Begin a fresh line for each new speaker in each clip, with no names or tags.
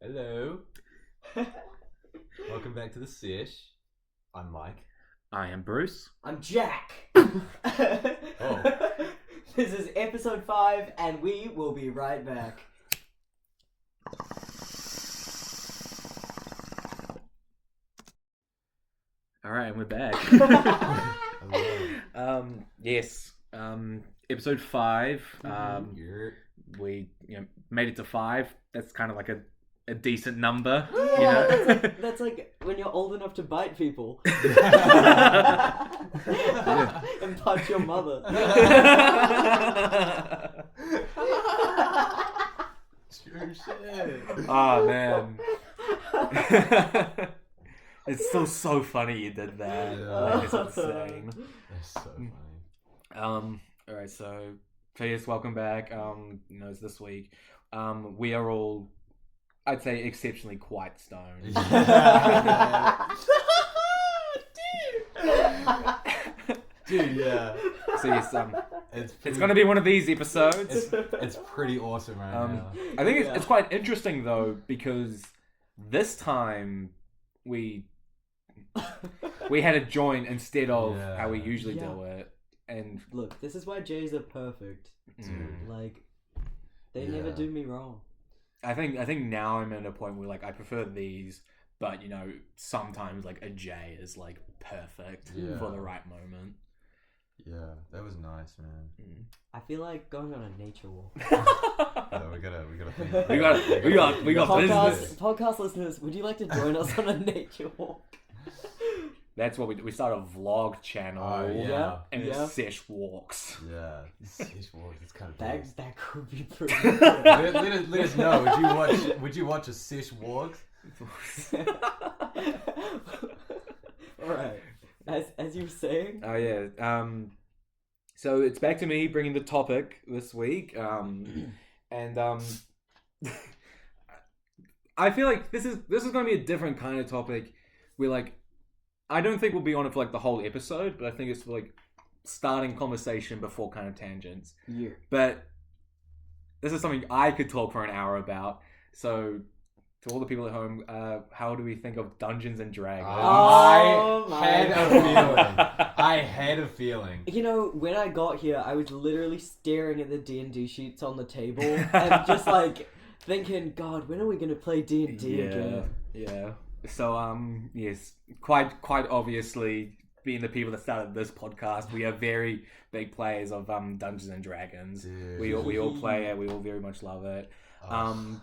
Hello. Welcome back to the Sesh. I'm Mike.
I am Bruce.
I'm Jack.
Oh.
This is episode 5, and we will be right back.
All right, and we're back.
Hello.
Yes. Episode 5.
You're...
We made it to 5. That's kind of like a decent number.
Yeah, that's like when you're old enough to bite people. And punch your mother.
True shit.
Oh man. It's still so funny you did that.
Yeah.
Like, it's insane.
That's so funny.
Alright, so yes, welcome back. It's this week. We are all, I'd say, exceptionally quite stoned.
Dude, yeah.
So yes,
It's
it's gonna be one of these episodes.
It's pretty awesome right now.
I think it's quite interesting though, because this time we had a joint instead of how we usually do it. And
Look, this is why Jays are perfect. Like, they never
Yeah.
do me wrong.
I think now I'm at a point where like I prefer these, but sometimes like a J is like perfect for the right moment.
Yeah, that was nice, man.
I feel like going on a nature walk.
Yeah, we gotta think.
We got business.
Podcast listeners, would you like to join us on a nature walk?
That's what we start a vlog channel.
Oh, yeah.
And
Yeah.
it's Sesh walks.
Yeah, it's kind of
That could be pretty good.
let us know. Would you watch a Sesh walk?
Alright. As you were saying.
Oh yeah. So it's back to me bringing the topic this week. And I feel like this is going to be a different kind of topic. Where like, I don't think we'll be on it for like the whole episode, but I think it's for like starting conversation before kind of tangents.
Yeah.
But this is something I could talk for an hour about. So to all the people at home, how do we think of Dungeons and Dragons?
Oh,
I had a feeling. I had a feeling.
You know, when I got here, I was literally staring at the D&D sheets on the table and just like thinking, God, when are we going to play D&D again?
Yeah. So yes, quite obviously, being the people that started this podcast, we are very big players of Dungeons and Dragons.
Dude.
We all play it. We all very much love it.
Oh.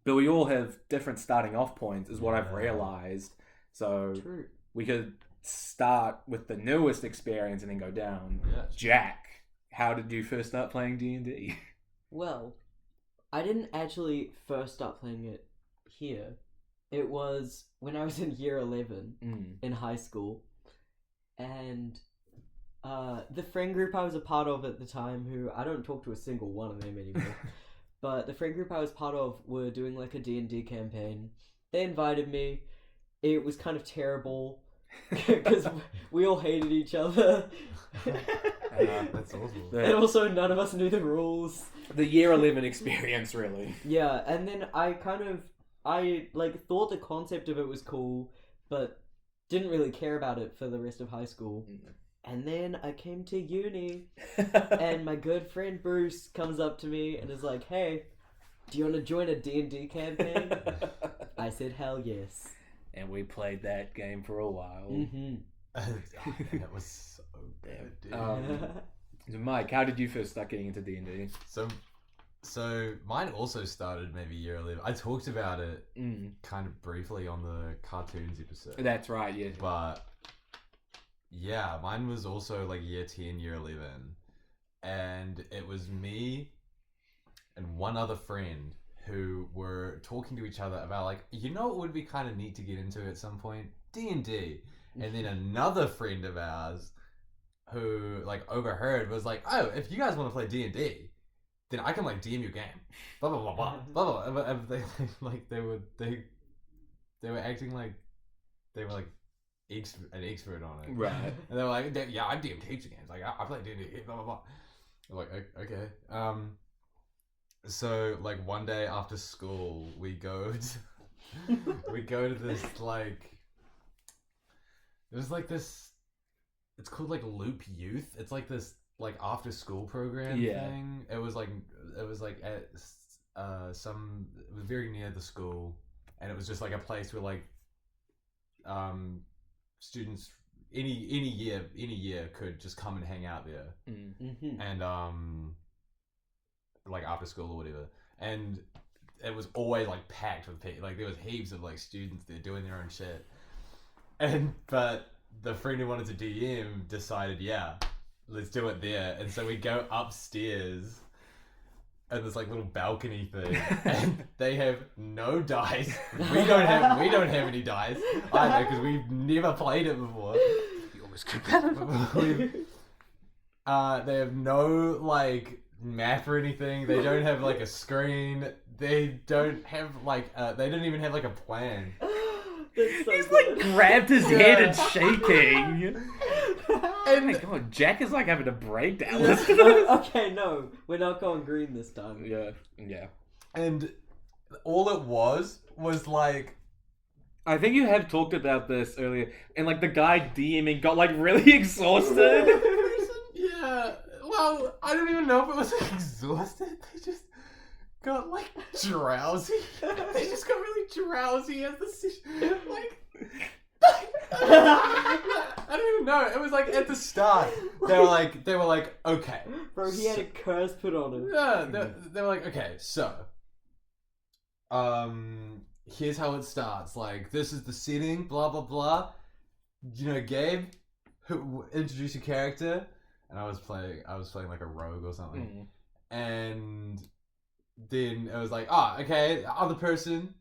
But we all have different starting off points, is what I've
Yeah.
realized. So
True.
we could start with the newest experience and then go down.
Yeah.
Jack, how did you first start playing D&D?
Well, I didn't actually first start playing it here. It was when I was in year 11 in high school. And the friend group I was a part of at the time, who I don't talk to a single one of them anymore, but the friend group I was part of were doing like a D&D campaign. They invited me. It was kind of terrible because we all hated each other.
That's awesome.
And also none of us knew the rules.
The year 11 experience, really.
Yeah, and then I thought the concept of it was cool, but didn't really care about it for the rest of high school. And then I came to uni, and my good friend Bruce comes up to me and is like, "Hey, do you want to join a D&D campaign?" I said, "Hell yes."
And we played that game for a while.
Mm-hmm.
That was so good, dude.
So Mike, how did you first start getting into D&D?
So mine also started maybe year 11. I talked about it kind of briefly on the cartoons episode.
That's right, yeah.
But yeah, mine was also like year 10, year 11. And it was me and one other friend who were talking to each other about like, it would be kind of neat to get into at some point? D&D. And then another friend of ours who like overheard was like, "Oh, if you guys want to play D&D, then I can like DM your game." Blah blah blah blah blah blah. And they were acting like they were like an expert on it,
Right.
And they were like, "Yeah, I DM heaps of games. Like I play D&D." Blah blah blah. I'm like, okay. So like one day after school, we go we go to this like it was like this. It's called like Loop Youth. It's like this like after school program thing. It was like at some. It was very near the school, and it was just like a place where like students any year could just come and hang out there, and like after school or whatever, and it was always like packed with people. Like there was heaps of like students there doing their own shit, but the friend who wanted to DM decided, yeah, let's do it there, and so we go upstairs. And this like little balcony thing, and they have no dice. We don't have any dice either because we've never played it before.
You always keep that.
They have no like map or anything. They don't have like a screen. They don't have like they don't even have like a plan.
That's so
He's
good.
like grabbed his head and shaking. Oh my god, Jack is like having a breakdown.
Okay, no, we're not going green this time.
Yeah.
And all it was like
I think you have talked about this earlier, and like the guy DMing got like really exhausted.
yeah. Well, I don't even know if it was like exhausted. They just got like drowsy. They just got really drowsy as the like. I don't even know. It was like at the start. They were like, okay.
Bro, he had a curse put on him.
Yeah, they were like, okay, so, here's how it starts. Like, this is the setting, blah blah blah. You know, Gabe, introduce your character, and I was playing like a rogue or something, and then it was like, okay, other person,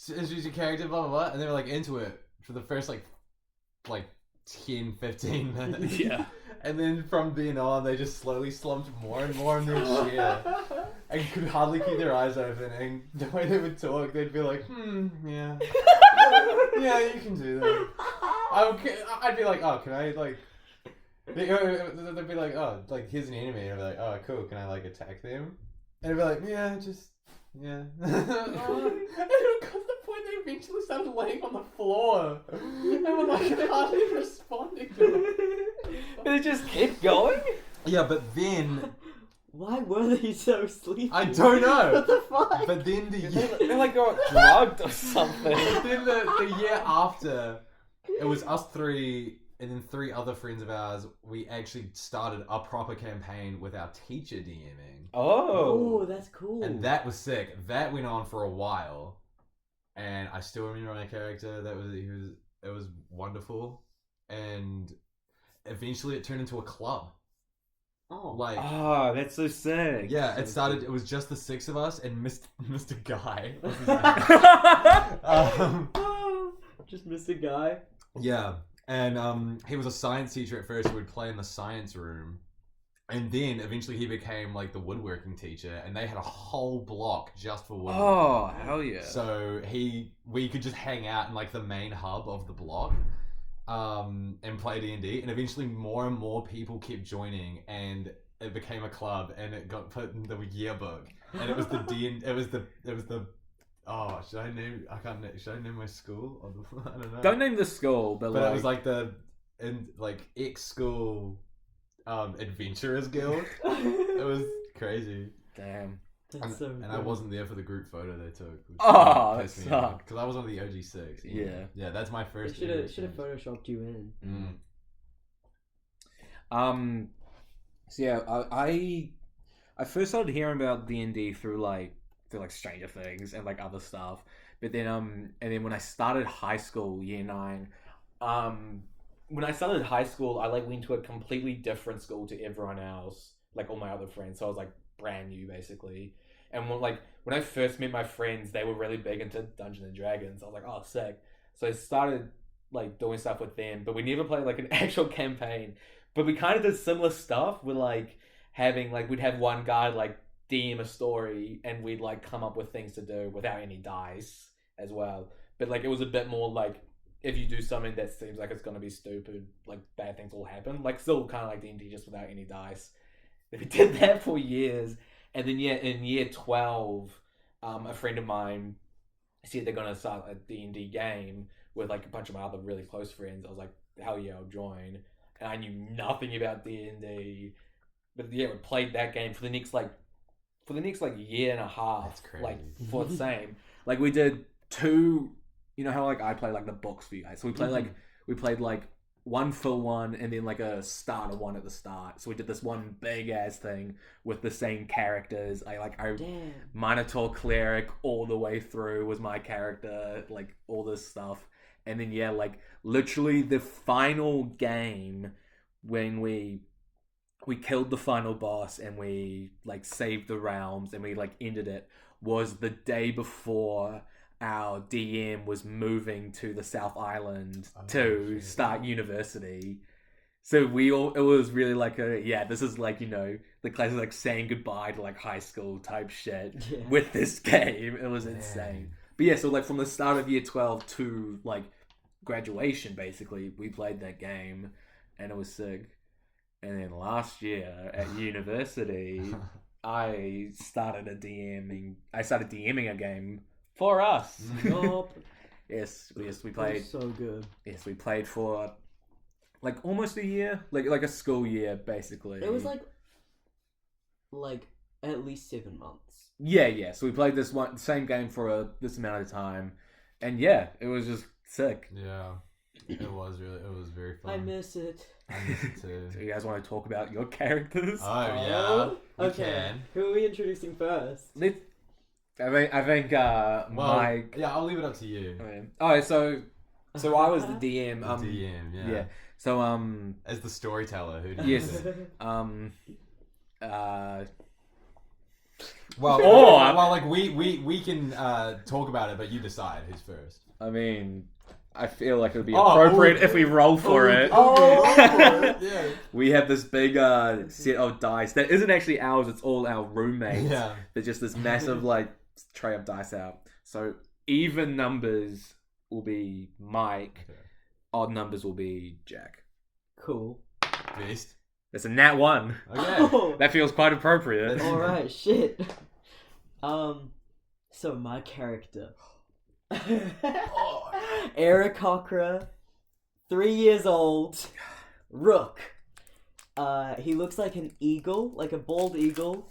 introduce your character, blah blah blah, and they were like into it for the first like 10-15 minutes.
Yeah.
And then from then on, they just slowly slumped more and more in their chair and could hardly keep their eyes open. And the way they would talk, they'd be like, yeah. Yeah, you can do that. I'd be like, oh, can I, like... They'd be like, oh, like, here's an enemy. And I'd be like, oh, cool, can I, like, attack them? And I'd be like, yeah, just... Yeah. And it got to the point they eventually started laying on the floor. And were like hardly responding to it.
They just kept going?
Yeah, but then...
Why were they so sleepy?
I don't know.
What the fuck?
But then
They like got drugged or something.
But then the year after, it was us three and then three other friends of ours. We actually started a proper campaign with our teacher DMing.
Oh, that's cool.
And that was sick. That went on for a while. And I still remember my character. It was wonderful. And eventually it turned into a club.
Oh.
Like,
that's so sick.
yeah, it started. It was just the six of us and Mr. Guy.
Just Mr. Guy.
Yeah, and he was a science teacher at first. So we'd play in the science room, and then eventually he became like the woodworking teacher, and they had a whole block just for woodworking.
Oh, hell yeah!
So we could just hang out in like the main hub of the block. And play D&D, and eventually more and more people kept joining, and it became a club, and it got put in the yearbook, and it was the should I name my school? I don't know.
Don't name the school, but
it was like ex-school adventurers guild. It was crazy.
Damn.
That's so
and I wasn't there for the group photo they took.
Oh, that sucked.
Because I was one of the OG6.
Yeah.
Yeah, that's my first.
They should have photoshopped you in.
So yeah, I first started hearing about D&D through Stranger Things and like other stuff. But then and then when I started high school, year 9, when I started high school, I like went to a completely different school to everyone else, like all my other friends. So I was like brand new basically. And when I first met my friends, they were really big into Dungeons and Dragons. I was like, oh, sick. So I started like doing stuff with them, but we never played like an actual campaign. But we kind of did similar stuff with like having like we'd have one guy like DM a story, and we'd like come up with things to do without any dice as well. But like it was a bit more like if you do something that seems like it's gonna be stupid, like bad things will happen. Like still kind of like D&D, just without any dice. We did that for years. And then in year 12, a friend of mine said they're gonna start a D&D game with like a bunch of my other really close friends, I was like, hell yeah, I'll join. And I knew nothing about D&D, but yeah, we played that game for the next year and a half.
That's crazy.
Like for the same. Like we did 2. You know how like I play like the books for you guys. So we played like one full one and then like a starter one at the start. So we did this one big ass thing with the same characters. I
Damn.
Minotaur cleric all the way through was my character, like all this stuff. And then yeah, like literally the final game when we killed the final boss and we like saved the realms and we like ended it was the day before our DM was moving to the South Island to start university. So it was really like this is like, you know, the classic like saying goodbye to like high school type shit with this game. It was insane. But yeah, so like from the start of year 12 to like graduation, basically, we played that game and it was sick. And then last year at university, I started DMing a game for us. Yes, we played.
So good.
Yes, we played for like almost a year, like a school year, basically.
It was like at least 7 months.
Yeah. So we played this same game for this amount of time, and yeah, it was just sick.
Yeah, it was very fun.
I miss it.
I miss it too.
So you guys want to talk about your characters?
Oh yeah.
Okay. Who are we introducing first?
I think Mike.
Yeah, I'll leave it up to you.
Alright, so I was the DM.
The DM, yeah.
Yeah. So
as the storyteller, who do you
yes.
think?
Well,
like we can talk about it, but you decide who's first.
I mean, I feel like it would be appropriate if we roll for it.
Yeah.
We have this big set of dice that isn't actually ours. It's all our roommates.
Yeah.
There's just this massive like tray of dice out. So even numbers will be Mike.
Okay.
Odd numbers will be Jack.
Cool.
Beast.
It's a nat 1.
Okay.
That feels quite appropriate.
Alright, shit. So my character. Eric Cochra, 3 years old, Rook. He looks like an eagle, like a bald eagle.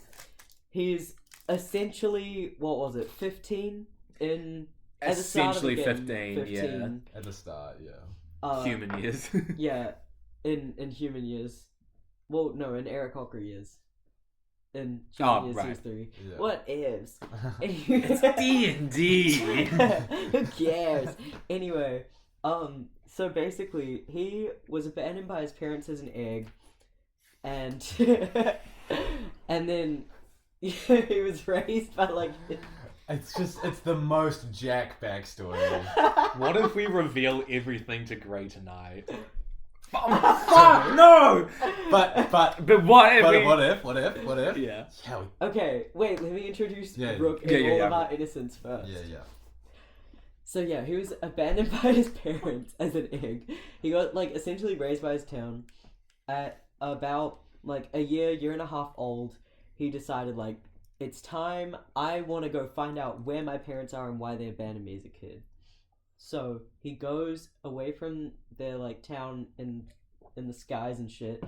He's essentially, 15 in at the start of the game,
15, yeah.
At the start, yeah.
Human years.
Yeah, in human years. Well, no, in Eric Cochra years. In human years,
right.
he's 3.
Yeah.
What ifs?
It's D&D.
Who cares? Anyway, so basically, he was abandoned by his parents as an egg, and and then he was raised by like.
It's the most Jack backstory.
What if we reveal everything to Gray tonight? Fuck no! But what if?
What if?
Yeah.
Okay, wait. Let me introduce Rook and all of our innocence first.
Yeah.
So yeah, he was abandoned by his parents as an egg. He got like essentially raised by his town. At about like a year and a half old, he decided like it's time. I want to go find out where my parents are and why they abandoned me as a kid. So he goes away from their like town in the skies and shit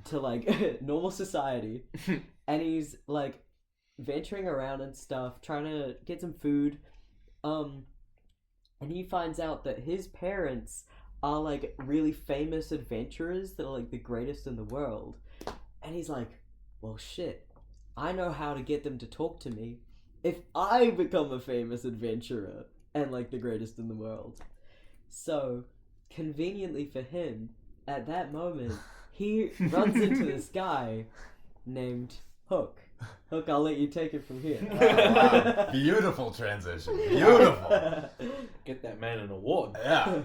to like normal society, and he's like venturing around and stuff, trying to get some food. And he finds out that his parents are like really famous adventurers that are like the greatest in the world, and he's like, well, shit, I know how to get them to talk to me if I become a famous adventurer and like the greatest in the world. So, conveniently for him, at that moment, he runs into this guy named Hook. Hook, I'll let you take it from here.
Wow. Beautiful transition. Beautiful.
Get that man an award.
Yeah.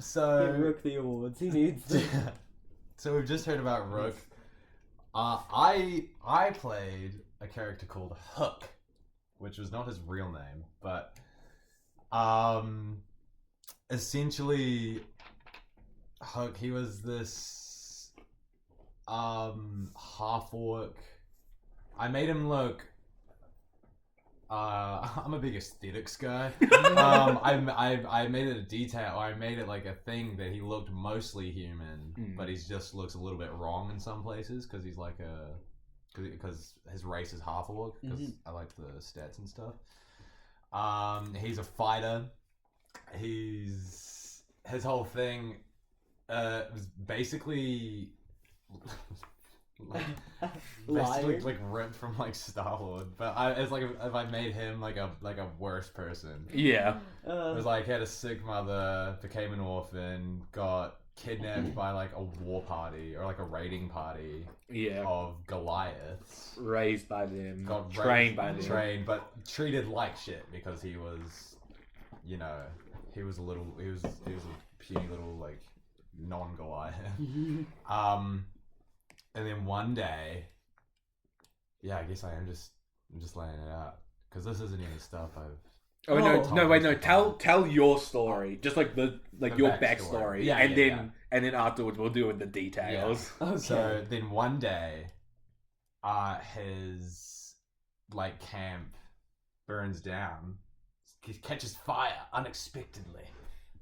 So
Give Rook the awards. He needs to.
So we've just heard about Rook. I played a character called Hook, which was not his real name, but essentially Hook, he was this half orc. I made him look I'm a big aesthetics guy. I made it a detail, or I made it like a thing that he looked mostly human, but he just looks a little bit wrong in some places because he's like because his race is half orc. Because I like the stats and stuff. He's a fighter. His whole thing was basically basically like ripped from like Star-Lord, but it's like if I made him like a worse person.
Yeah.
It was like he had a sick mother, became an orphan, got kidnapped by like a war party or like a raiding party.
Yeah.
Of Goliaths.
Raised by them.
Got
trained by them.
Trained, but treated like shit because he was, you know, he was a puny little like non-Goliath. And then one day, yeah, I guess I'm just laying it out because this isn't any stuff I've.
Oh no! Tell your story, just like your backstory,
yeah,
and then afterwards we'll do the details.
Yeah. Okay.
So then one day, his like camp burns down, he catches fire unexpectedly.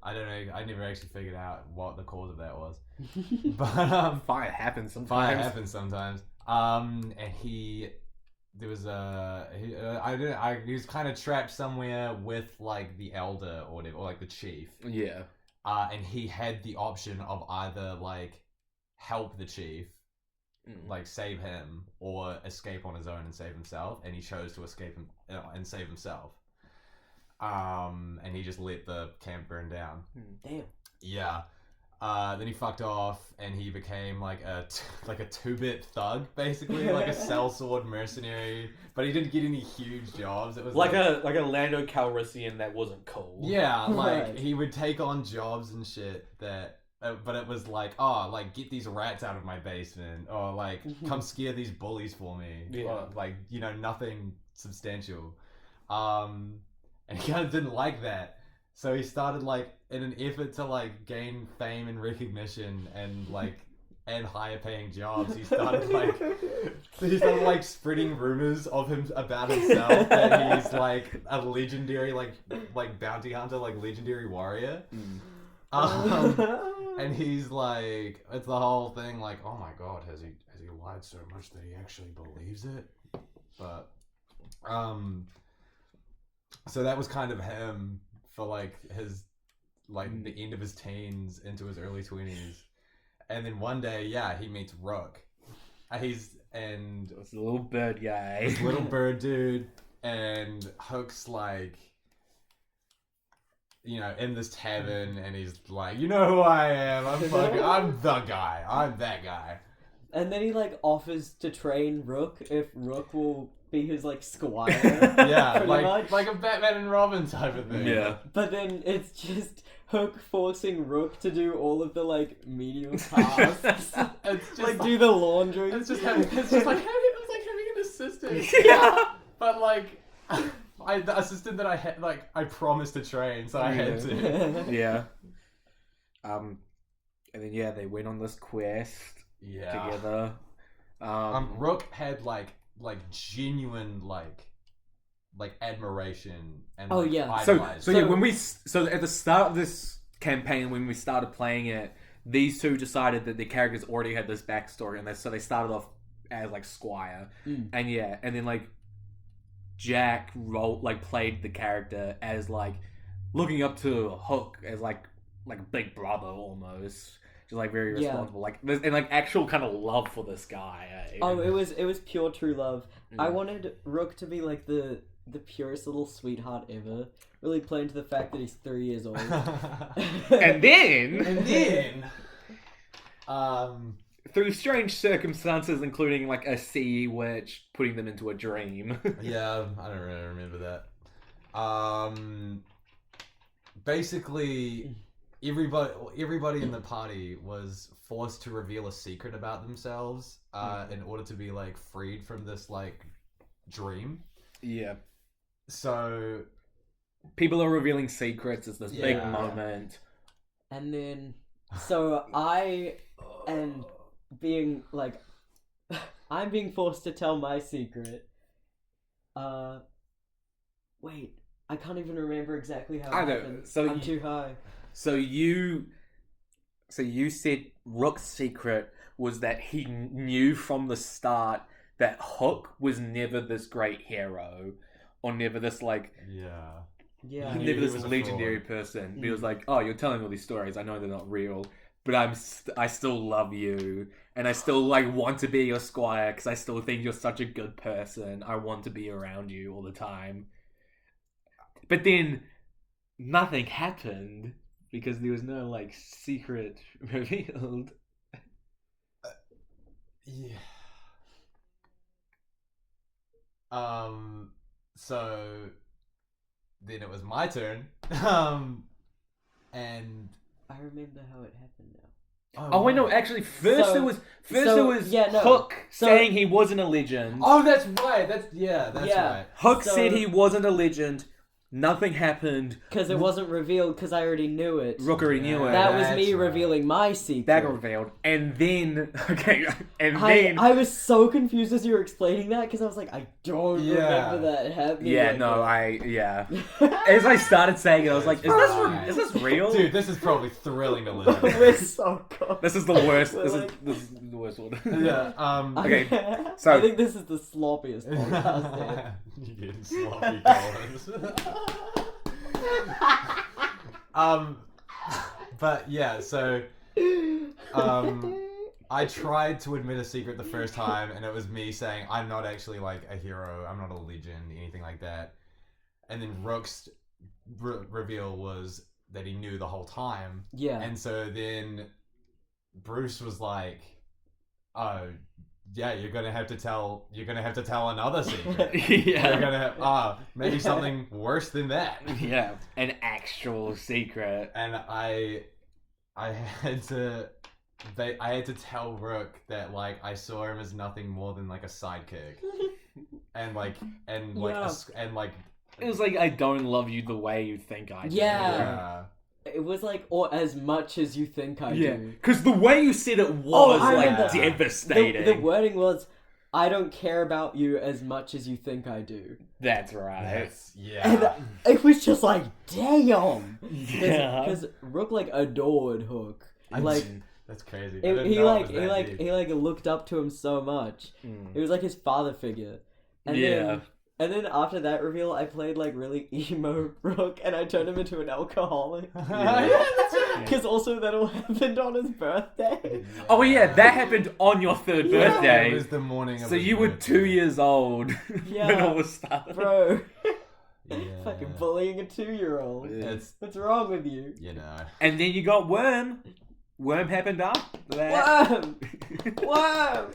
I don't know. I never actually figured out what the cause of that was, but
fire happens sometimes.
And he was kind of trapped somewhere with like the elder or whatever, or like the chief.
Yeah.
And he had the option of either like help the chief, like save him, or escape on his own and save himself. And he chose to escape and save himself. And he just let the camp burn down.
Damn.
Yeah. Then he fucked off, and he became like a 2-bit thug, basically, like a sellsword mercenary. But he didn't get any huge jobs. It was
like a Lando Calrissian that wasn't cool.
Yeah, like
Right.
he would take on jobs and shit that. But it was like, oh, like get these rats out of my basement, or like come scare these bullies for me, or like nothing substantial. And he kind of didn't like that. So he started like in an effort to like gain fame and recognition and like and higher paying jobs. He started like spreading rumors of him about himself that he's like a legendary like bounty hunter, like legendary warrior. And he's like, it's the whole thing like, oh my god, has he lied so much that he actually believes it? But so that was kind of him for like his like the end of his teens into his early 20s. And then one day, yeah, he meets Rook. It's
a little bird guy.
This little bird dude, and Hook's like, in this tavern, and he's like, you know who I am? I'm the guy. I'm that guy.
And then he like offers to train Rook if Rook will be his like squire.
Yeah, like a Batman and Robin type of thing.
Yeah.
But then it's just Hook forcing Rook to do all of the like menial tasks.
It's just
like do the laundry.
It's like having an assistant.
Yeah.
But like the assistant that I had, like I promised to train, so I had to.
Yeah. And then they went on this quest together.
Rook had like genuine like admiration and
So at the start of this campaign, when we started playing it, these two decided that the characters already had this backstory, and so they started off as like squire, and then like Jack played the character as like looking up to Hook as like a big brother almost. Just like very responsible, and like actual kind of love for this guy. Eh?
Oh, it was pure true love. I wanted Rook to be like the purest little sweetheart ever. Really playing to the fact that he's 3 years old.
and then, through strange circumstances, including like a sea witch putting them into a dream.
Yeah, I don't really remember that. Basically, everybody in the party was forced to reveal a secret about themselves in order to be like freed from this like dream.
Yeah.
So
people are revealing secrets. It's this big moment.
And then, so I am being like, I'm being forced to tell my secret. Wait, I can't even remember exactly how
I
it
know,
happened.
so
I'm
you-
too high.
So you said Rook's secret was that he knew from the start that Hook was never this great hero, or never this like
Yeah.
Yeah.
He knew
never
he
this
was a
legendary
fraud.
person. But he was like, "Oh, you're telling all these stories. I know they're not real, but I still love you, and I still like want to be your squire because I still think you're such a good person. I want to be around you all the time." But then nothing happened because there was no like secret revealed.
Yeah. So then it was my turn. And
I remember how it happened now.
Oh wait, no. Actually, first
So-
there was
yeah, no.
Hook
So-
saying he wasn't a legend.
Oh, that's right. That's
Yeah.
right.
Hook
so-
said he wasn't a legend. Nothing happened.
Because it wasn't revealed because I already knew it.
Rookery knew it.
That was
That's
me
right.
revealing my secret.
That got revealed, and then
I was so confused as you were explaining that because I was like, I don't
Yeah.
remember that happening.
yeah,
like
no,
that.
as I started saying it, I was like,
Right.
is this real?
Dude, this is probably thrilling to listen to.
We're so close.
This is the worst.
We're
This
like-
is the worst one.
Yeah.
Okay,
I
so-
think this is the sloppiest podcast yet.
You getting sloppy colors. But yeah, so I tried to admit a secret the first time, and it was me saying I'm not actually like a hero, I'm not a legend, anything like that. And then Rook's reveal was that he knew the whole time,
Yeah.
and so then Bruce was like, "Oh, yeah, you're gonna have to tell another secret. You're
yeah,
gonna have maybe something worse than that."
yeah, an actual secret.
And I had to tell Rook that like I saw him as nothing more than like a sidekick, and
Yeah.
It was like, I don't love you the way you think I do.
Yeah. It was like, or as much as you think I
Yeah,
do.
because the way you said it was
I
like
remember.
devastating.
The wording was, I don't care about you as much as you think I do.
That's right.
Yeah.
And it was just like, damn.
Yeah.
Because Rook like adored Hook. Like
That's crazy. I
it,
didn't
he
know it
like
was
he
that
like
deep.
he like looked up to him so much. It was like his father figure. And
Yeah.
then after that reveal, I played like really emo Rook, and I turned him into an alcoholic.
Yeah, that's right.
Because also that all happened on his birthday.
Oh yeah, that happened on your third
Yeah.
birthday.
It was the morning of
So
his
you were
birthday.
2 years old when
Yeah.
all this started.
Bro.
Yeah.
Fucking bullying a 2-year-old.
It's,
What's wrong with you?
you know.
And then you got Worm. Worm happened after that.
Worm! Worm!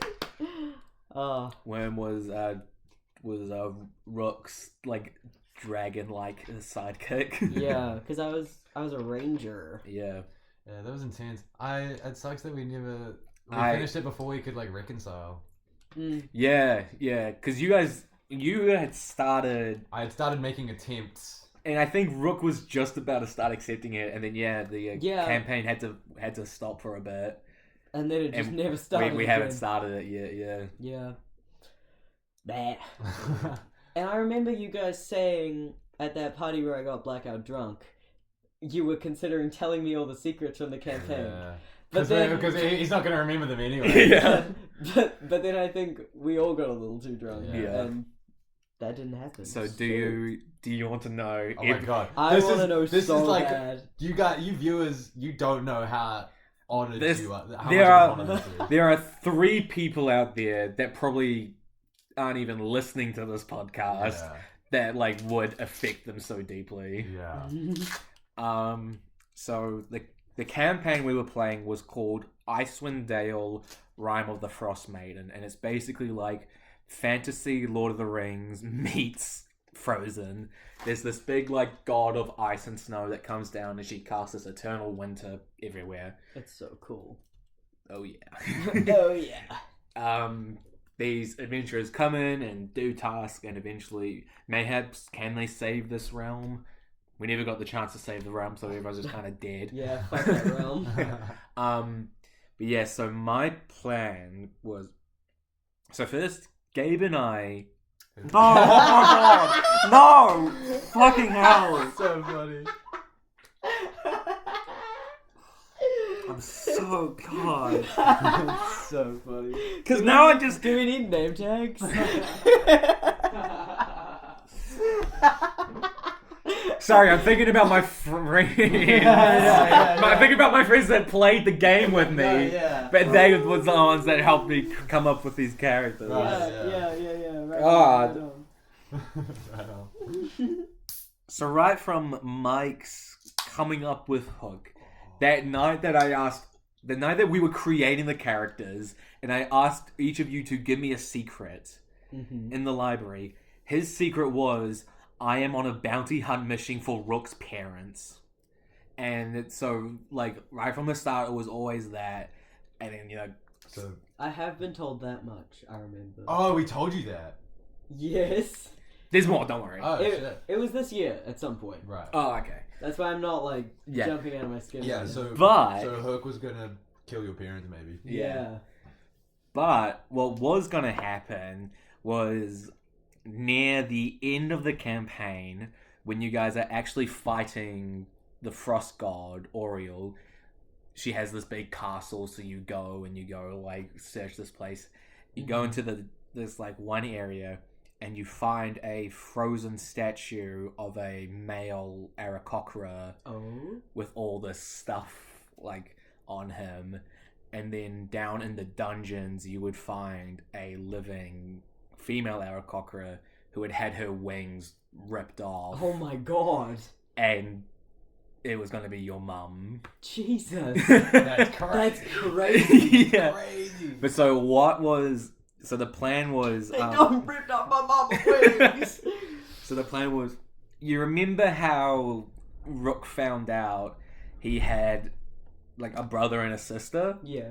Oh,
Worm was Rook's like dragon-like sidekick.
yeah, because I was a ranger.
Yeah.
Yeah, that was intense. It sucks that we
I-
finished it before we could like reconcile.
Mm.
Yeah, because you had started,
I had started making attempts.
and I think Rook was just about to start accepting it, and then the
Yeah.
campaign had to stop for a bit.
And then it just
And
never started.
We haven't
again.
started it yet. Yeah.
Yeah. Bah. And I remember you guys saying at that party where I got blackout drunk, you were considering telling me all the secrets from the campaign.
Yeah.
But then,
Because he's not going to remember them anyway.
Yeah.
but then I think we all got a little too drunk,
Yeah.
and that didn't happen.
So do you want to know?
Oh my god.
I
This
want to
is-
know
This
so
is like
bad.
you viewers, you don't know how honored
This-
you are. How
there
much
are-
of an honor this is.
There are 3 people out there that probably aren't even listening to this podcast that like would affect them so deeply.
Yeah.
So the campaign we were playing was called Icewind Dale: Rime of the Frost Maiden, and it's basically like fantasy Lord of the Rings meets Frozen. There's this big like god of ice and snow that comes down, and she casts this eternal winter everywhere.
It's so cool.
Oh yeah.
Oh yeah.
These adventurers come in and do tasks, and eventually, mayhaps, can they save this realm? We never got the chance to save the realm, so everyone's just kind of dead.
Yeah, fuck that realm.
But yeah, so my plan was... So first, Gabe and I No! Oh my god! No! Fucking hell!
So funny.
I'm so god.
So funny.
Because now I just
Do we need name tags?
Sorry, I'm thinking about my friends. I'm thinking about my friends that played the game with me. But they were the ones that helped me come up with these characters.
Yeah. Right
God.
Right on.
So right from Mike's coming up with Hook, that night that I asked, the night that we were creating the characters, and I asked each of you to give me a secret in the library, his secret was, I am on a bounty hunt mission for Rook's parents. And so, like, right from the start, it was always that. And then, you know...
So,
I have been told that much, I remember.
oh, we told you that.
Yes.
There's more, don't worry.
Oh, shit.
It was this year at some point.
Right.
Oh, okay.
That's why I'm not, like, jumping out of my skin.
Yeah,
right
so...
now.
But-
So Hook was gonna kill your parents, maybe.
Yeah.
But what was going to happen was near the end of the campaign, when you guys are actually fighting the Frost God, Oriel, she has this big castle, so you go, like, search this place. You go into this, like, one area, and you find a frozen statue of a male Aarakocra with all this stuff, like, on him. And then down in the dungeons, you would find a living female Aarakocra who had had her wings ripped off.
Oh my god.
And it was going to be your mum.
Jesus.
That's crazy.
That's crazy.
Yeah.
Crazy.
But so what was... So the plan was...
They done ripped up my mama's wings.
So the plan was... You remember how Rook found out he had, like, a brother and a sister?
Yeah.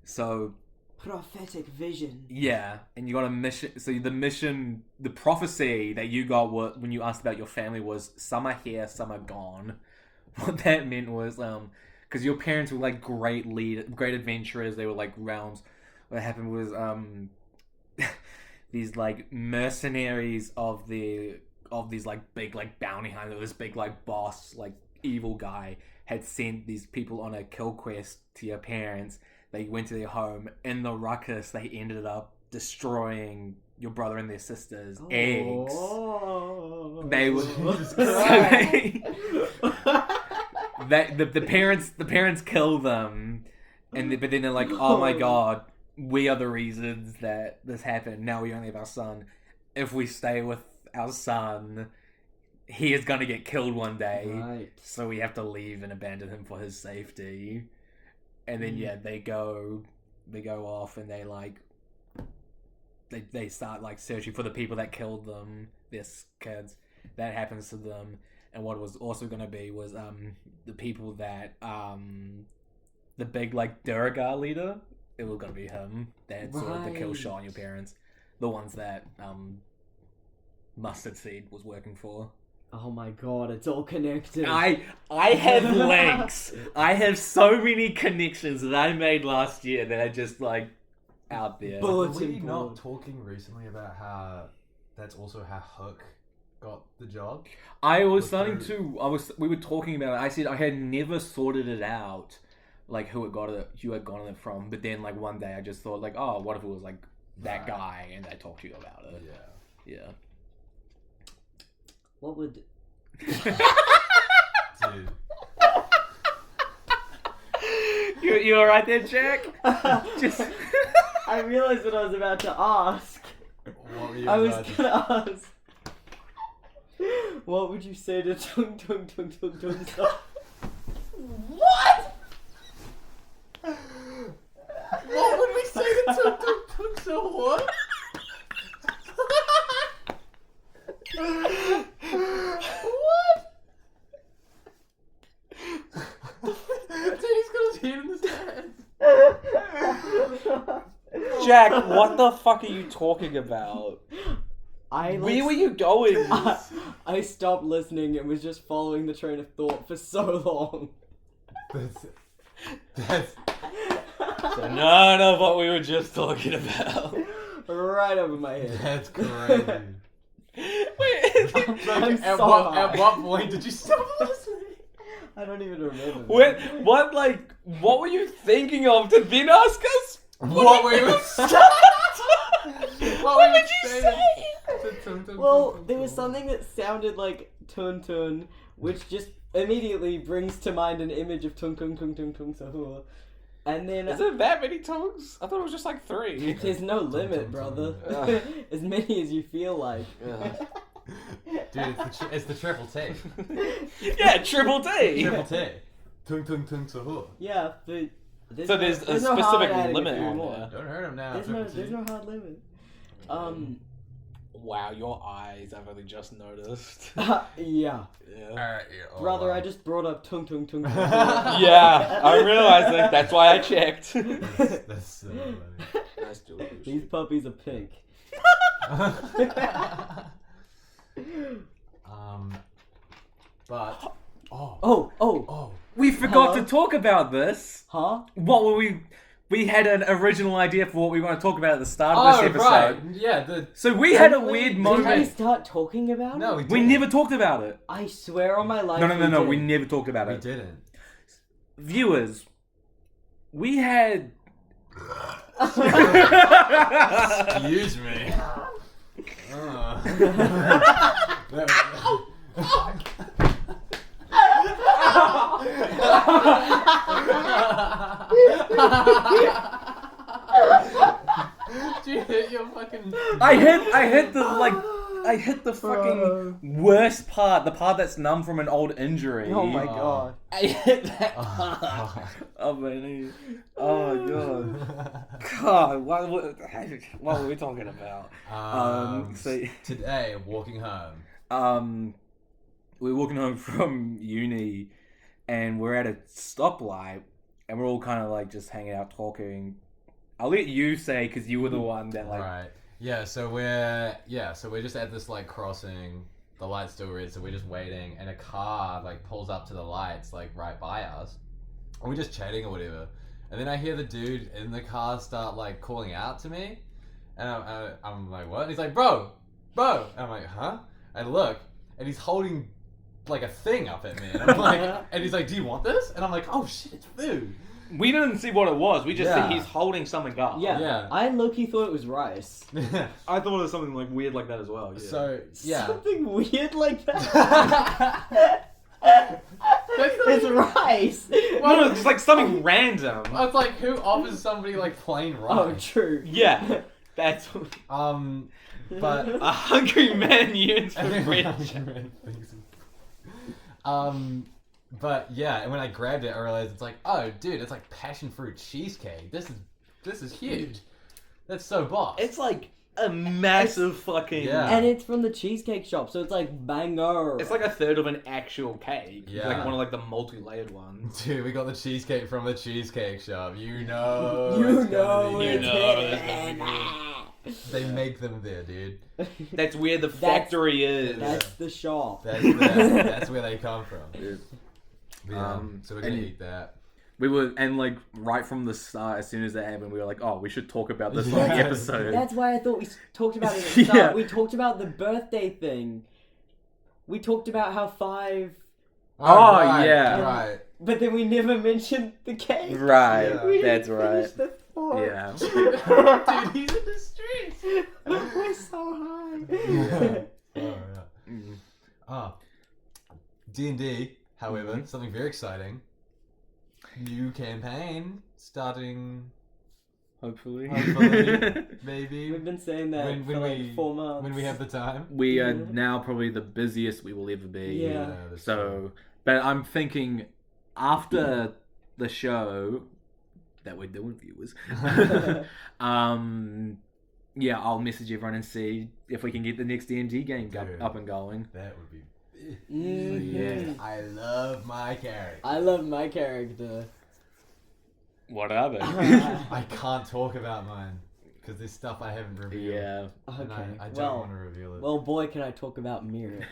So...
Prophetic vision.
Yeah, and you got a mission. So the prophecy that you got when you asked about your family was some are here, some are gone. What that meant was, because your parents were like great adventurers. They were like realms. What happened was, these like mercenaries of these like big like bounty hunter, this big like boss like evil guy had sent these people on a kill quest to your parents. They went to their home. In the ruckus, they ended up destroying your brother and their sister's eggs. They were the parents kill them, but then they're like, "Oh my god, we are the reasons that this happened. Now we only have our son. If we stay with our son, he is gonna get killed one day.
Right.
So we have to leave and abandon him for his safety." And then they go off and they like they start like searching for the people that killed them, their kids. That happens to them. And what was also gonna be was the people that the big like Duragar leader. It was gonna be him that sort of the kill shot on your parents. The ones that Mustard Seed was working for.
Oh my god, it's all connected.
I have links. I have so many connections that I made last year that are just like out there.
Were we not talking recently about how that's also how Hook got the job?
I was starting to. We were talking about it. I said I had never sorted it out, like who had gotten it from. But then like one day I just thought like, oh, what if it was like that guy, and I talked to you about it. Yeah.
What would...
Dude.
You alright there, Jack? Just...
I realized what I was about to ask.
What were you
I was
about to-
gonna ask... What would you say to Tung Tung Tung Tung Tung Song? What?
What would we say to Tung Tung Tung So what? What? Dude, he's got his hand in his hands.
Jack, what the fuck are you talking about? Where were you going?
I stopped listening and was just following the train of thought for so long.
That's
So none of what we were just talking about.
right over my head.
That's crazy.
Wait,
I'm
at,
so
what,
high.
at what point did you stop listening?
I don't even remember.
what were you thinking of to then ask us?
What were you
What did you say?
Well, there was something that sounded like Tun Tun, which just immediately brings to mind an image of Tung Tung Tung Tung Tung Sahur. And then
Is it that many tongues? I thought it was just like 3.
there's no limit, brother. As many as you feel like.
Dude, it's the triple T.
Yeah, triple T.
Triple T. Tung tung tung sahur.
Yeah, but
So there's a
no hard
specific
adding
limit
a few
on
more.
there.
Don't hurt him now.
There's no hard limit.
Wow, your eyes, I've only just noticed.
Yeah.
Yeah.
Brother, I just brought up Tung Tung Tung.
Yeah, I'm realizing. That's why I checked.
That's so funny.
Nice to meet
These puppies are pink.
But
Oh.
We forgot
Hello?
to talk about this.
Huh?
What were we? We had an original idea for what we want to talk about at the start of this episode.
right. Yeah,
So we had a
Did
weird
we
moment.
start talking about it?
No, we
We
didn't.
never talked about it.
I swear on my life.
No. We
did.
never talked about
We
it.
didn't.
Viewers, we had.
Excuse me. Did you hit your fucking...
I hit the fucking worst part, the part that's numb from an old injury.
Oh my god.
I hit that
Oh,
part. Oh my knee. Oh my god. God, what were we talking about? So
today, walking home.
we're walking home from uni, and we're at a stoplight, and we're all kind of like just hanging out talking. I'll let you say because you were the one that like.
Right. Yeah, so we're just at this like crossing. The light's still red, so we're just waiting, and a car like pulls up to the lights like right by us, and we're just chatting or whatever. And then I hear the dude in the car start like calling out to me, and I'm like, what? And he's like, bro, and I'm like, huh? I look, and he's holding like a thing up at me, and I'm like, and he's like, do you want this? And I'm like, oh shit, it's food.
We didn't see what it was. We just
Yeah.
see he's holding something up.
Yeah.
Yeah.
I low-key thought it was rice.
I thought it was something like weird like that as well. Yeah.
So yeah.
Something weird like that. It's rice.
no, it's like something random.
It's like who offers somebody like plain rice?
Oh, true.
Yeah, that's
But
a hungry man yearns for bread.
But yeah, and when I grabbed it, I realized it's like, oh, dude, it's like passion fruit cheesecake. This is huge. That's so boss.
It's like a massive fucking.
Yeah.
And it's from the cheesecake shop, so it's like banger.
It's like a third of an actual cake. It's
Yeah.
like one of like the multi-layered ones.
Dude, we got the cheesecake from the cheesecake shop. You know.
You
it's gonna
know
be
it's
good.
hitting.
They make them there, dude.
That's where the factory is.
That's the shop.
That's where they come from. Yeah, so we're gonna
and-
eat that.
We were, and like right from the start, as soon as that happened, we were like, "Oh, we should talk about this on the
Yeah.
episode."
That's why I thought we talked about it at the start.
Yeah.
We talked about the birthday thing. We talked about how 5...
Oh,
right,
yeah.
Right.
But then we never mentioned the cake.
Right,
Yeah.
We
that's
didn't
right.
finish the thought.
Yeah.
Dude, he's in the streets.
We're so high.
Yeah. Oh, yeah.
Mm.
D&D, however, something very exciting. New campaign starting,
Hopefully.
hopefully, maybe,
We've been saying that
When-
for
when
like
we-
4 months.
when we have the time.
We are now probably the busiest we will ever be.
Yeah.
that's
So, but I'm thinking after the show that we're doing, viewers. Yeah, I'll message everyone and see if we can get the next D&D game
Dude.
up and going.
That would be.
Mhm.
Yeah.
I love my character.
I love my character.
What are they?
I can't talk about mine because there's stuff I haven't revealed.
Yeah.
And
Okay.
I don't
well,
want to reveal it.
well, boy, can I talk about Mirror.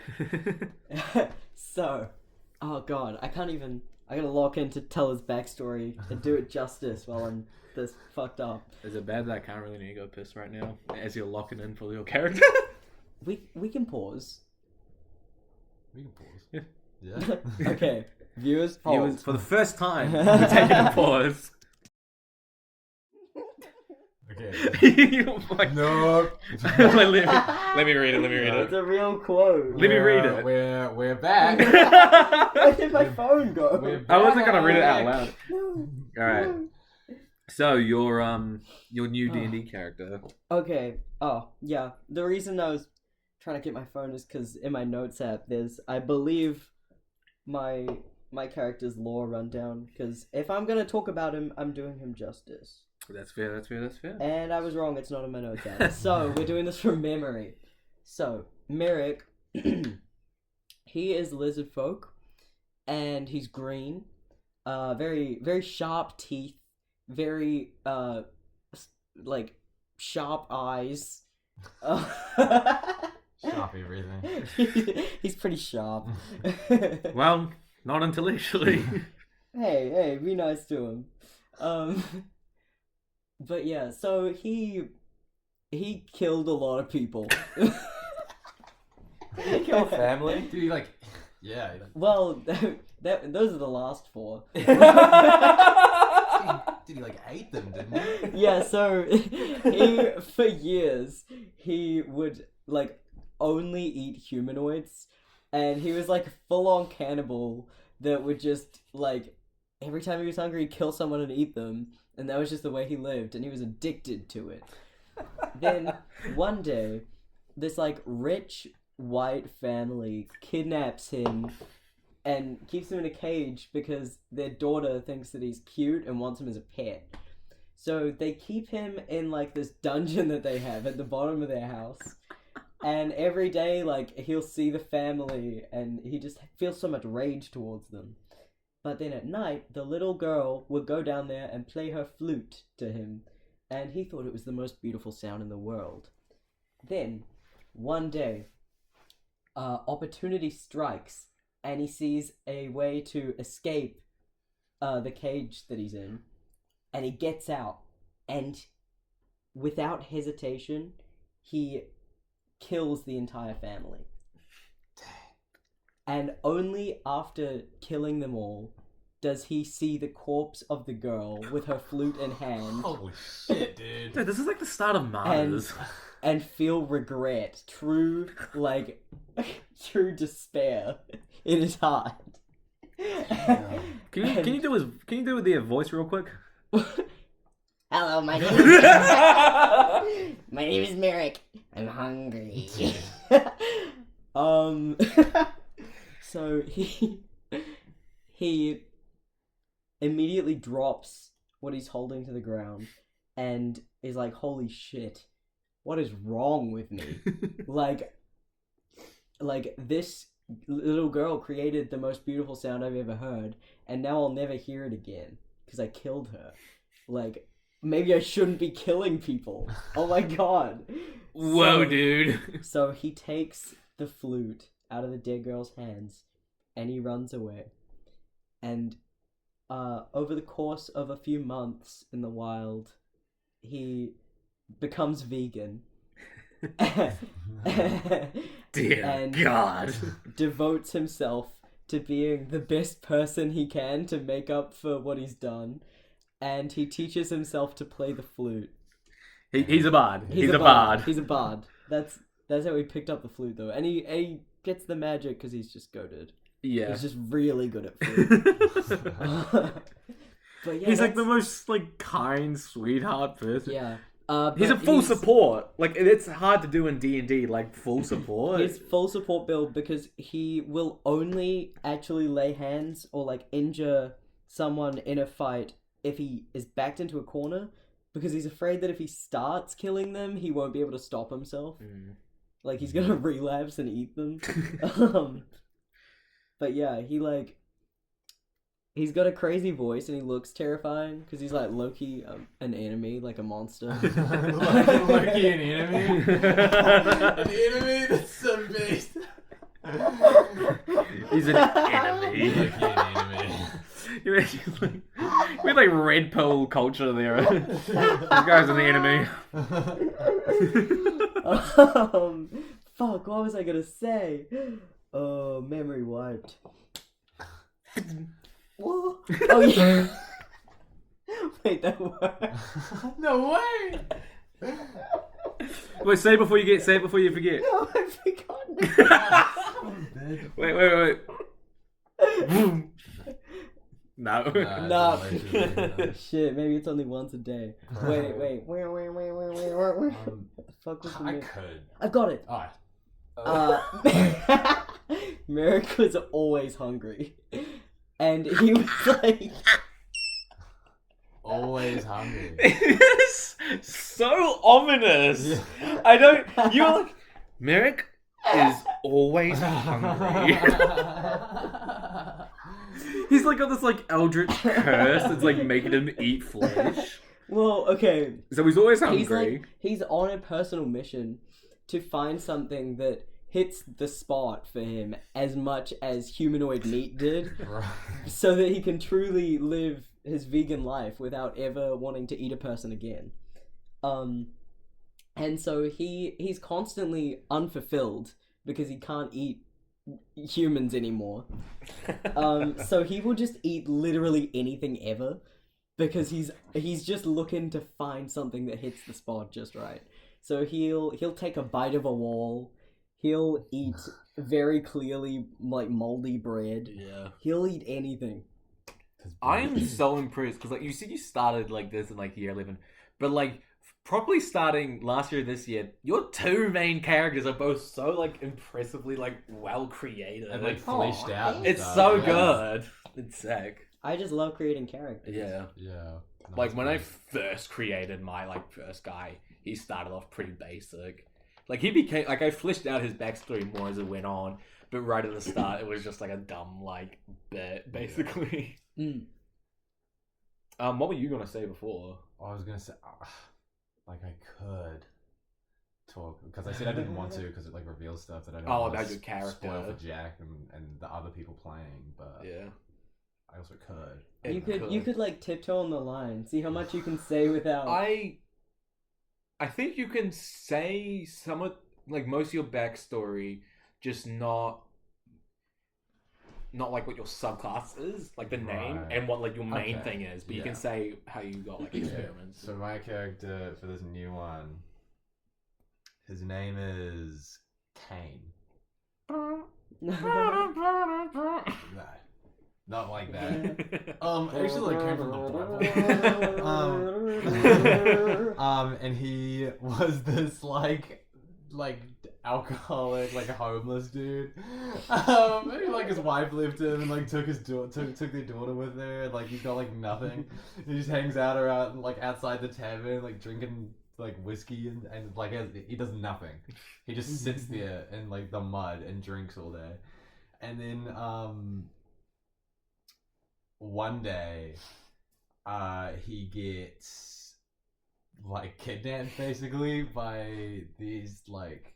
So, oh god, I can't even. I gotta lock in to tell his backstory and do it justice while I'm this fucked up.
Is it bad that I can't really need to go piss right now as you're locking in for your character?
We can pause.
We can pause. Yeah.
Okay, viewers, hold.
Viewers, for the first time, we're taking a pause.
Okay.
Oh my-
No.
let me read it. Let me read
It's
it.
a real quote.
Let me read it.
We're back.
Where did my phone go?
We're
I wasn't gonna read it out
back.
loud.
No.
All right.
No.
So your new D&D character.
Okay. Oh, yeah. The reason I was trying to get my phone is because in my notes app, there's, I believe, my character's lore rundown. Because if I'm gonna talk about him, I'm doing him justice.
That's fair. That's fair. That's fair.
And I was wrong. It's not in my notes app. So we're doing this from memory. So Merrick, he is lizard folk, and he's green. Very very sharp teeth. Very like sharp eyes.
Sharp everything.
He's pretty sharp.
Well, not intellectually.
Hey, be nice to him. But yeah, so he killed a lot of people.
Kill family.
Did he like? Yeah.
Well, those are the last 4.
Did he like hate them? Didn't he?
Yeah, so he for years he would like only eat humanoids, and he was like a full-on cannibal that would just like every time he was hungry he'd kill someone and eat them, and that was just the way he lived, and he was addicted to it. Then one day this like rich white family kidnaps him and keeps him in a cage because their daughter thinks that he's cute and wants him as a pet. So they keep him in like this dungeon that they have at the bottom of their house. And every day, like, he'll see the family and he just feels so much rage towards them. But then at night, the little girl would go down there and play her flute to him. And he thought it was the most beautiful sound in the world. Then, one day, opportunity strikes. And he sees a way to escape the cage that he's in. And he gets out. And without hesitation, he kills the entire family. And only after killing them all does he see the corpse of the girl with her flute in hand
Holy shit, dude.
Dude, this is like the start of Martyrs.
and feel regret. True, like, true despair in his heart.
Can you do the voice real quick?
Hello, my name is Merrick. I'm hungry. So he immediately drops what he's holding to the ground and is like, holy shit, what is wrong with me? like this little girl created the most beautiful sound I've ever heard, and now I'll never hear it again because I killed her. Like, maybe I shouldn't be killing people. Oh my god.
Whoa, dude.
So he takes the flute out of the dead girl's hands and he runs away. And over the course of a few months in the wild, he becomes vegan.
Dear
and
God.
devotes himself to being the best person he can to make up for what he's done. And he teaches himself to play the flute.
He's a bard. He's a
bard.
bard.
He's a bard. That's how he picked up the flute, though. And he gets the magic because he's just goated.
Yeah.
He's just really good at flute. But yeah,
He's like the most like kind, sweetheart person.
Yeah.
He's a
but
full support. Like, it's hard to do in D&D, like, full support.
He's full support build because he will only actually lay hands or like injure someone in a fight if he is backed into a corner, because he's afraid that if he starts killing them, he won't be able to stop himself. Like, he's gonna relapse and eat them. But yeah, he's got a crazy voice and he looks terrifying because he's like Loki, an enemy, like a monster.
Loki, an enemy? An enemy? That's so based.
He's an enemy.
Loki, an enemy.
we had like red pill culture there. These guys are the enemy.
Fuck, what was I gonna say? Oh, memory wiped. What? Oh yeah. Wait, that worked.
No way.
Wait, say it before you forget.
No, I've forgotten.
Wait. No.
Nah.
No.
Shit, maybe it's only once a day. Wait. Fuck was the
I
name?
could.
I've got it. Merrick was always hungry. And he was like...
Always hungry.
It's so ominous.
Yeah.
I don't. You're like, Merrick is always hungry. He's like got this like eldritch curse that's like making him eat flesh.
Well, okay.
So he's always hungry.
He's on a personal mission to find something that hits the spot for him as much as humanoid meat did,
Right.
so that he can truly live his vegan life without ever wanting to eat a person again. And so he's constantly unfulfilled because he can't eat humans anymore. So he will just eat literally anything ever because he's just looking to find something that hits the spot just right. So he'll take a bite of a wall. He'll eat very clearly like moldy bread.
Yeah.
He'll eat anything.
I am so impressed because like you said you started like this in like year 11, but like properly starting last year, this year, your two main characters are both so like impressively like well created
And like fleshed out. and
it's
stuff,
so
yeah.
good. It's sick.
I just love creating characters.
Yeah.
Yeah.
Like
Nice,
when I
man.
first created my like first guy, he started off pretty basic. Like he became like I fleshed out his backstory more as it went on, but right at the start it was just like a dumb like bit basically.
Mm.
What were you gonna say before?
I was gonna say, like I could talk because I said I didn't want to because it like reveals stuff that I don't.
Oh,
want
about
to
your character.
spoil for Jack and the other people playing, but
Yeah.
I also could.
You could like tiptoe on the line, see how much you can say without.
I think you can say some of like most of your backstory, just not like what your subclass is, like the name
Right.
and what like your main
Okay.
thing is. But you
Yeah.
can say how you got like experiments.
So my character for this new one, his name is Kane. No, not like that. Actually, it came from the Bible. And he was this like alcoholic, like a homeless dude. Maybe like his wife left him and like took his took their daughter with her. And, like he's got like nothing. He just hangs out around like outside the tavern, like drinking like whiskey and like he does nothing. He just sits there in like the mud and drinks all day. And then one day he gets like kidnapped basically by these like,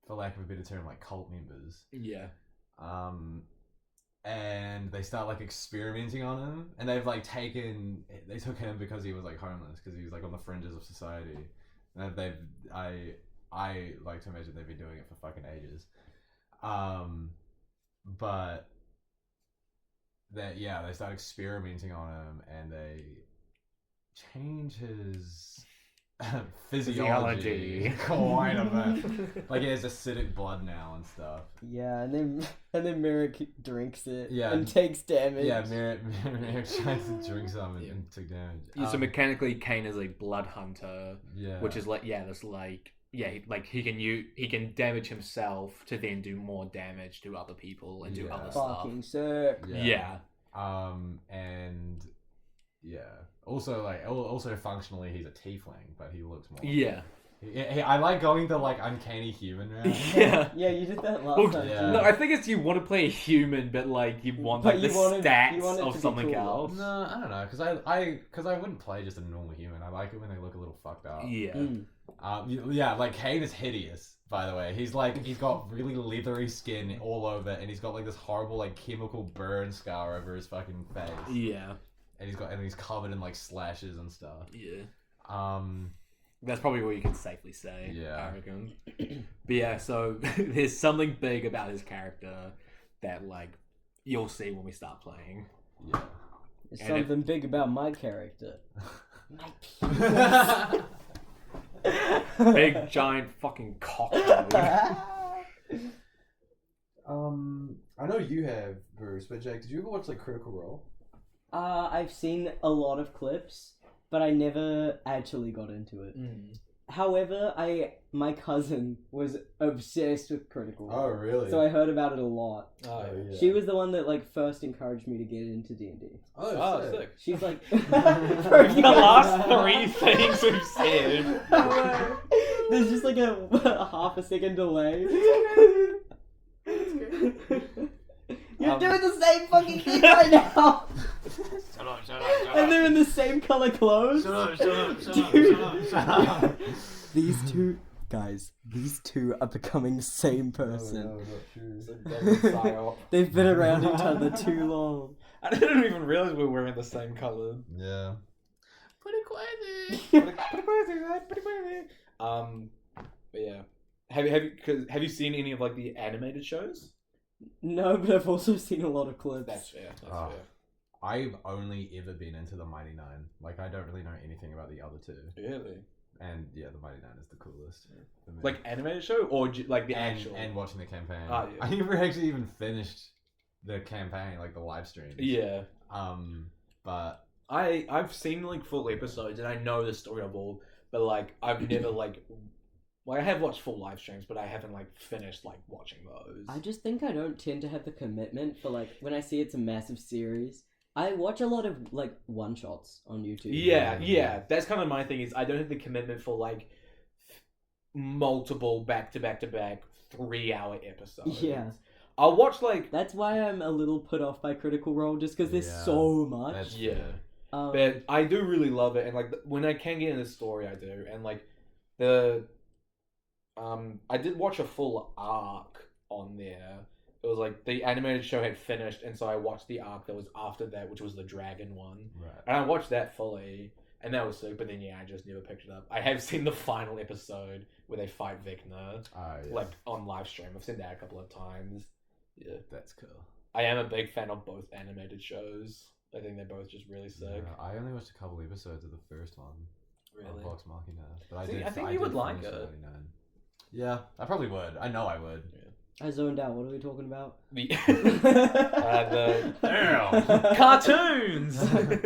for lack of a better term, like cult members.
Yeah.
And they start like experimenting on him, and they took him because he was like homeless, because he was like on the fringes of society. And I like to imagine they've been doing it for fucking ages. But that they start experimenting on him, and they change his physiology quite a bit. Like he has acidic blood now and stuff.
Yeah, and then Merrick drinks it.
Yeah.
And takes damage.
Yeah, Merrick tries to drink some and took damage.
Yeah, so mechanically, Kane is a blood hunter,
Yeah,
which is like he can damage himself to then do more damage to other people and do
Yeah.
other stuff.
Fucking sick.
Yeah.
And also functionally he's a tiefling, but he looks more.
Yeah.
I like going the like uncanny human route.
Yeah.
Yeah, you did that last
Well,
time.
yeah.
too.
No, I think it's you want to play a human, but like you want
But
like
you
the
want it
stats
to
of
be
something
cool.
else.
No, I don't know, because I wouldn't play just a normal human. I like it when they look a little fucked up.
Yeah.
Mm.
Yeah, like Kane is hideous. by the way. He's got really leathery skin all over, and he's got like this horrible like chemical burn scar over his fucking face.
Yeah.
And he's covered in like slashes and stuff.
Yeah. That's probably what you can safely say.
Yeah.
I reckon. But yeah, so there's something big about his character that like you'll see when we start playing.
Yeah.
There's
And
something big about my character.
Big giant fucking cock.
I know you have, Bruce, but Jake, did you ever watch like Critical Role?
I've seen a lot of clips, but I never actually got into it. However, my cousin was obsessed with Critical Role.
Oh, really?
So I heard about it a lot.
Oh,
yeah.
She was the one that like first encouraged me to get into D&D.
Oh, sick.
She's like
The last three things we've said.
There's just like a half a second delay. You're doing the same fucking thing right now.
Shut up.
And they're in the same color clothes.
Shut up.
These two guys, these two are becoming the same person.
Oh, not true.
They've been around each other too long.
I didn't even realize we were wearing the same colour.
Yeah.
Pretty crazy, right? Pretty crazy. But yeah. Have you seen any of like the animated shows?
No, but I've also seen a lot of clips.
That's fair.
Oh. I've only ever been into the Mighty Nine. Like, I don't really know anything about the other two.
Really?
And yeah, the Mighty Nine is the coolest. for me.
Like animated show or like the
and,
actual?
and watching the campaign.
Oh, yeah.
I never actually even finished the campaign, like the live stream.
Yeah.
But
I've seen like full episodes and I know the story of all, but like I've never like I have watched full live streams, but I haven't like finished like watching those.
I just think I don't tend to have the commitment for like when I see it's a massive series. I watch a lot of like one shots on YouTube.
Yeah. That's kind of my thing. Is I don't have the commitment for like multiple back to back 3-hour episodes.
Yeah.
I'll watch like
That's why I'm a little put off by Critical Role, just because there's
Yeah.
so much.
That's
yeah.
fair.
But I do really love it, and like when I can get into the story, I do, and like I did watch a full arc on there. It was like the animated show had finished, and so I watched the arc that was after that, which was the dragon one,
Right.
and I watched that fully, and that was sick. But then I just never picked it up. I have seen the final episode where they fight Vecna,
Oh, yeah.
like on live stream. I've seen that a couple of times. Yeah,
That's cool.
I am a big fan of both animated shows. I think they're both just really sick.
Yeah, I only watched a couple episodes of the first one.
Really.
Vox Machina. But
See,
I
I think
did
you would like
finish
it.
99. Yeah, I probably would. I know I would.
I zoned out. What are we talking about?
The
Damn.
cartoons.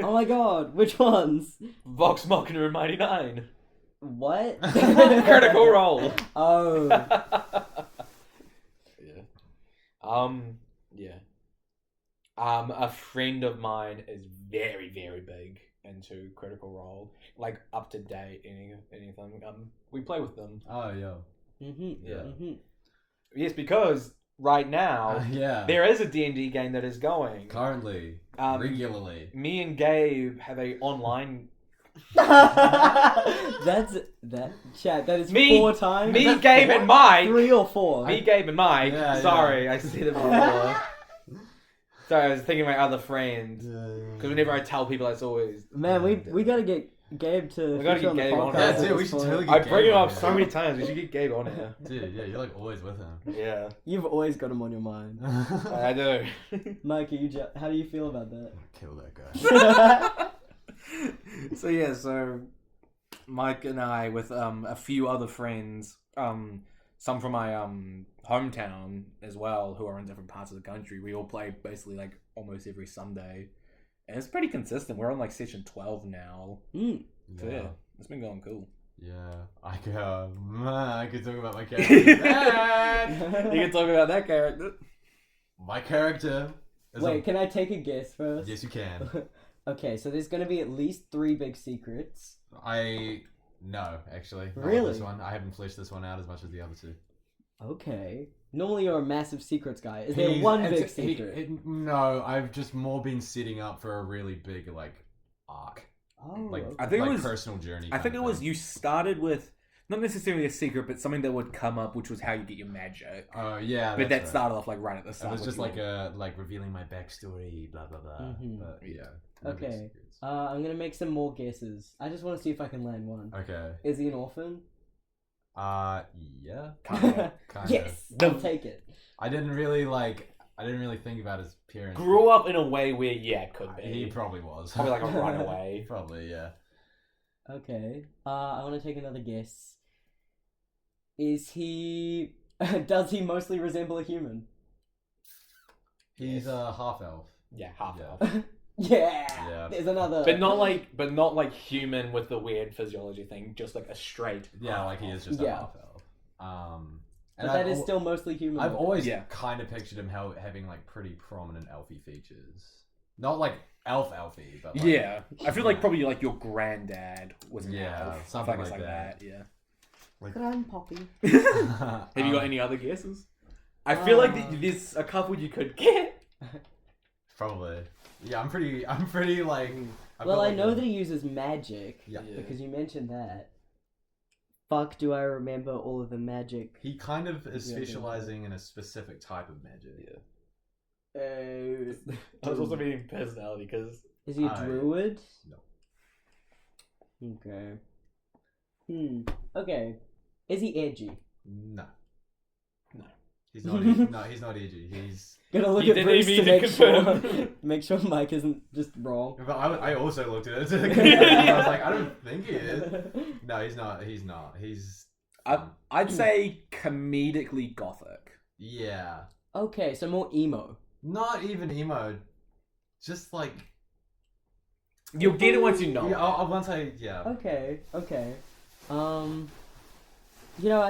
Oh my god, which ones?
Vox Machina and Mighty Nine.
What?
Critical Role.
Oh.
Yeah. Yeah. A friend of mine is very, very big into Critical Role, like up to date, anything. We play with them.
Oh, yeah.
Mm-hmm.
Yes, because right now
Yeah.
there is a D&D game that is going.
Currently. Regularly.
Me and Gabe have a online.
That's that chat. That is
Me-
4 times.
Me, Gabe, and Mike.
3 or 4.
Me, Gabe, and Mike.
Yeah,
Sorry,
yeah.
I said it before. Sorry, I was thinking of my other friends. Because whenever I tell people, that's always.
Man, we gotta get Gabe to.
We gotta
feature
get
on the
Gabe on
podcast
it.
Yeah,
at
dude, we
this
should
point.
totally
I
get
bring
Gabe
him
on
up
here.
so many times. We should get Gabe on here.
Dude, yeah, you're like always with him.
Yeah,
You've always got him on your mind.
I do.
Mike, how do you feel about that?
Kill that guy.
So Mike and I, with a few other friends, some from my hometown as well, who are in different parts of the country, we all play basically like almost every Sunday, and it's pretty consistent. We're on like session 12 now. So yeah, it's been going cool.
Yeah, I could talk about my character. Man!
You can talk about that character.
My character. Is
Wait, can I take a guess first?
Yes, you can.
Okay, so there's gonna be at least 3 big secrets.
No, actually. Not with
Really?
This one. I haven't fleshed this one out as much as the other two.
Okay. Normally you're a massive secrets guy. Is there one big secret?
No, I've just more been setting up for a really big arc,
Oh,
like
okay.
I think it
like
was-
personal journey.
I think it was you started with not necessarily a secret, but something that would come up, which was how you get your magic.
Oh yeah,
But that
that's right.
started off like right at the
It
start.
was
which
just
was-
like revealing my backstory, blah blah blah.
Mhm.
But yeah. no big
Okay.
secrets.
I'm gonna make some more guesses. I just want to see if I can land one.
Okay.
Is he an orphan?
Yeah.
Kinda.
Kind
Yes,
The-
I'll take it.
I didn't really think about his appearance.
Grew up in a way where, yeah, it could be.
He probably was.
Probably like a runaway.
Probably, yeah.
Okay. I want to take another guess. Is he? Does he mostly resemble a human?
He's a half elf.
Yeah, half
Yeah.
elf.
Yeah. There's another.
But not like human with the weird physiology thing, just like a straight.
Yeah,
half
like he
elf.
is just
Yeah.
a half elf.
But that is still mostly human.
I've always
Yeah.
kind of pictured him having like pretty prominent elfy features. Not like elfy, but like,
Yeah, I feel like probably like your granddad was an
Yeah,
elf.
something
I think it's
like that.
Yeah.
Grandpoppy.
Have you got any other guesses?
I feel like there's a couple you could get.
Probably. Yeah, I'm pretty like. I've
Well,
got,
I
like,
know
a-
that he uses magic.
Yeah.
Because you mentioned that. Fuck, do I remember all of the magic?
He kind of is
Yeah,
specializing in a specific type of magic.
Yeah. I was also meaning personality because
Is he a
I-
druid?
No.
Okay. Okay. Is he edgy?
No.
No.
He's not. no, he's not edgy. He's.
Gonna look
You
at
didn't
Bruce to
even
make sure,
confirm.
make sure Mike isn't just wrong.
But I also looked at it. I was like, I don't think he is. No, he's not. He's not. He's.
I'd say comedically gothic.
Yeah.
Okay, so more emo.
Not even emo. Just like.
You'll get it once you know.
Yeah, I'll once I. Yeah.
Okay. I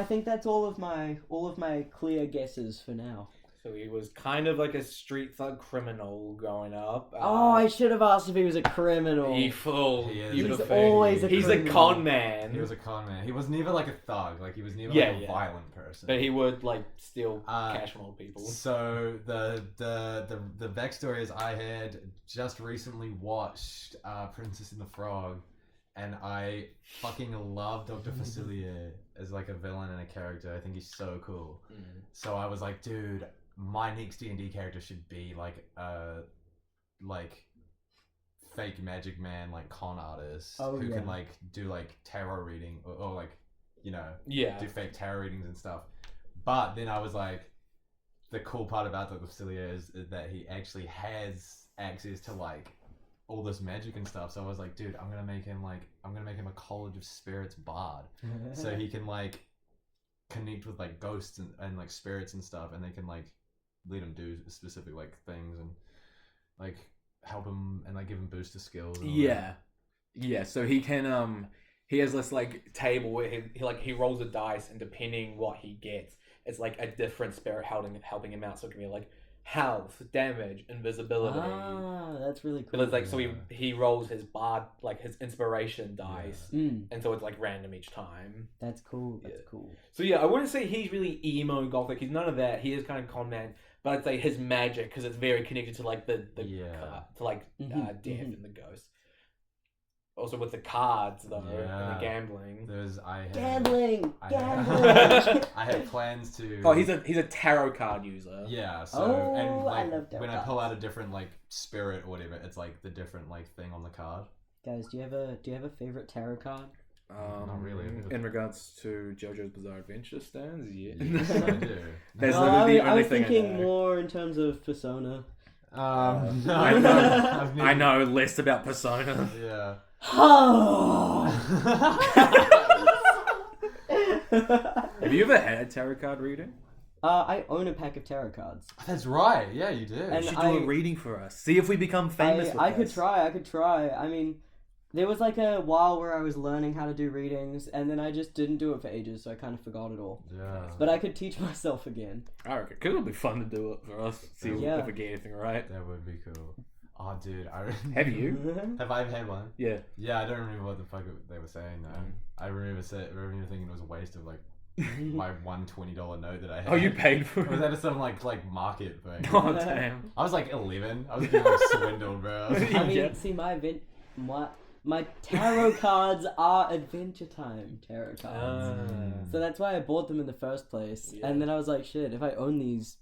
think that's all of my clear guesses for now.
so he was kind of like a street thug criminal growing up.
Oh, I should have asked if he was a criminal.
You fool!
He is.
You
He's
buffoon.
always a
He's a
criminal.
con man.
He was a con man. He was never like a thug. Like he was never
Yeah,
like a
yeah.
violent person.
But he would like steal
Uh,
cash from old people.
So the backstory is I had just recently watched Princess and the Frog, and I fucking love Dr. Facilier as like a villain and a character. I think he's so cool. So I was like, dude, my next D&D character should be like a fake magic man, like con artist who
yeah.
can like do like tarot reading or like, you know,
Yeah.
do fake tarot readings and stuff. But then I was like, the cool part about Dr. Facilier is that he actually has access to like all this magic and stuff. So I was like, dude, I'm gonna make him a College of Spirits bard, so he can like connect with like ghosts and like spirits and stuff, and they can like let him do specific like things and like help him and like give him booster skills. And all
Yeah. Yeah, so he can he has this like
Table where he rolls the dice, and depending what he gets, it's like a different spirit helping him out. So it can be like health, damage, invisibility.
Ah, that's really cool.
But it's like so
Yeah.
he rolls his bard like his inspiration dice,
Mm,
and so it's like random each time.
that's cool. That's
Yeah.
cool.
So yeah, I wouldn't say he's really emo gothic. He's none of that. He is kind of con man, but I'd say his magic because it's very connected to like the
Yeah.
to like
Mhm,
death
mhm.
and the ghost. Also with the cards though and
Yeah.
the gambling.
I had
Gambling,
I
gambling.
had, I had plans to.
Oh, he's a tarot card user.
Yeah, so
Oh,
and
I
like
love tarot
when I pull
cards.
out a different like spirit or whatever, it's like the different like thing on the card.
Guys, do you have a favorite tarot card?
Not really.
In regards to JoJo's Bizarre Adventure stands, yeah.
Yes, I do.
There's
No,
literally the
I
only
was
thing I
thinking
know.
more in terms of Persona.
No,
I know.
I've never-
I know less about Persona.
Yeah.
Have you ever had a tarot card reading?
I own a pack of tarot cards.
That's right. Yeah, you did.
And
You should
I-
do a reading for us. See if we become famous.
I
with
could
this.
try. I mean, there was like a while where I was learning how to do readings, and then I just didn't do it for ages, so I kind of forgot it all.
Yeah.
But I could teach myself again.
I reckon because it'll be fun to do it for us. See
Yeah.
if we get anything right.
That would be cool. Oh, dude,
Have you?
Have I had one?
Yeah.
Yeah, I don't remember what the fuck they were saying though. I remember thinking it was a waste of like my $120 note that I had.
Oh, you paid for
Or was
it?
that some like market thing?
Oh damn.
I was like 11. I was being like swindled, bro.
I mean,
Yeah.
see, my my tarot cards are Adventure Time tarot cards. So that's why I bought them in the first place.
Yeah.
And then I was like, shit, if I own these,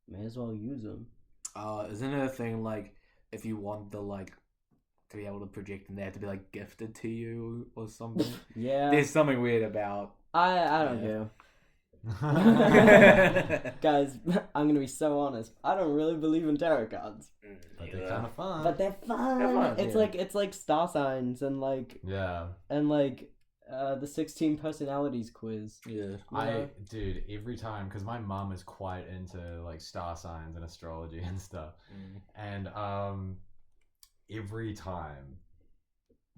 may as well use them.
Isn't it a thing like if you want the like to be able to project them, they have to be like gifted to you or something?
Yeah.
There's something weird about.
I don't
Yeah.
care. Guys, I'm gonna be so honest. I don't really believe in tarot cards.
But they're kind of fun.
But they're fun.
They're fun,
It's
yeah.
like star signs and
yeah.
the 16 personalities quiz.
Yeah.
Dude, every time, because my mum is quite into like star signs and astrology and stuff, and every time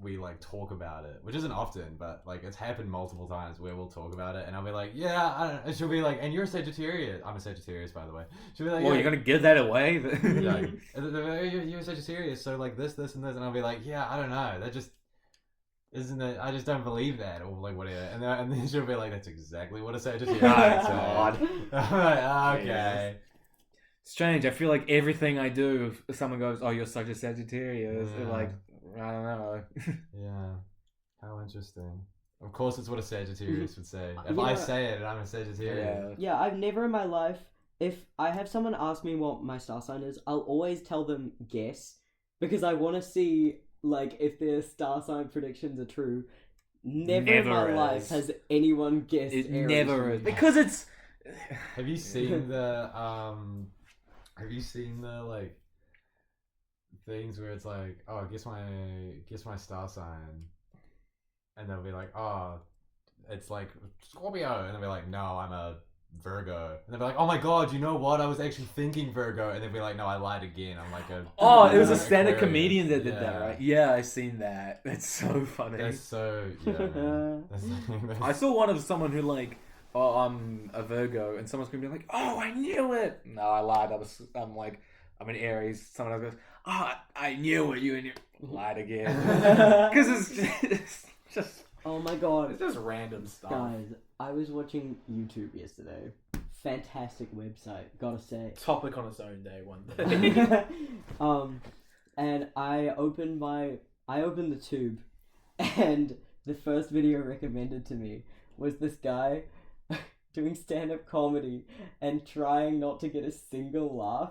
we like talk about it, which isn't often, but like it's happened multiple times where we'll talk about it, and I'll be like, yeah, I don't. And she'll be like, and you're a Sagittarius. I'm a Sagittarius, by the way. She'll be like,
Well,
yeah,
you're gonna give that away.
yeah, you're a Sagittarius, so like this, and this, and I'll be like, yeah, I don't know, that just isn't it. I just don't believe that, or like whatever. And then she'll be like, that's exactly what a Sagittarius.
God.
I'm like, okay.
Strange. I feel like everything I do, if someone goes, "Oh, you're such a Sagittarius," they're
Yeah.
like, I don't know.
Yeah. How interesting. Of course, it's what a Sagittarius would say. If
Yeah.
I say it and I'm a Sagittarius.
Yeah, I've never in my life, if I have someone ask me what my star sign is, I'll always tell them guess, because I want to see like if their star sign predictions are true. Never in my
Never
life
is.
has anyone guessed.
It
Aries
never
for
is
me.
because it's.
Have you seen the like things where it's like, oh, guess my star sign, and they'll be like, oh, it's like Scorpio, and they'll be like, no, I'm a Virgo, and they'll be like, oh my god, you know what? I was actually thinking Virgo, and they'll be like, no, I lied again. I'm like a
Oh, it was a
I'm
stand-up
Aquarius.
comedian that did that,
Yeah.
right? Yeah, I seen that. That's so funny.
That's so yeah. Man. That's,
I saw one of someone who like, oh, I'm a Virgo, and someone's gonna be like, oh, I knew it. No, I lied. I'm like, I'm an Aries. Someone else goes, oh, I knew it. You lied again. Because it's just
Oh my god.
it's just random stuff.
Guys, I was watching YouTube yesterday. Fantastic website, gotta say.
Topic on its own day one day.
And I opened the tube, and the first video recommended to me was this guy doing stand-up comedy and trying not to get a single laugh.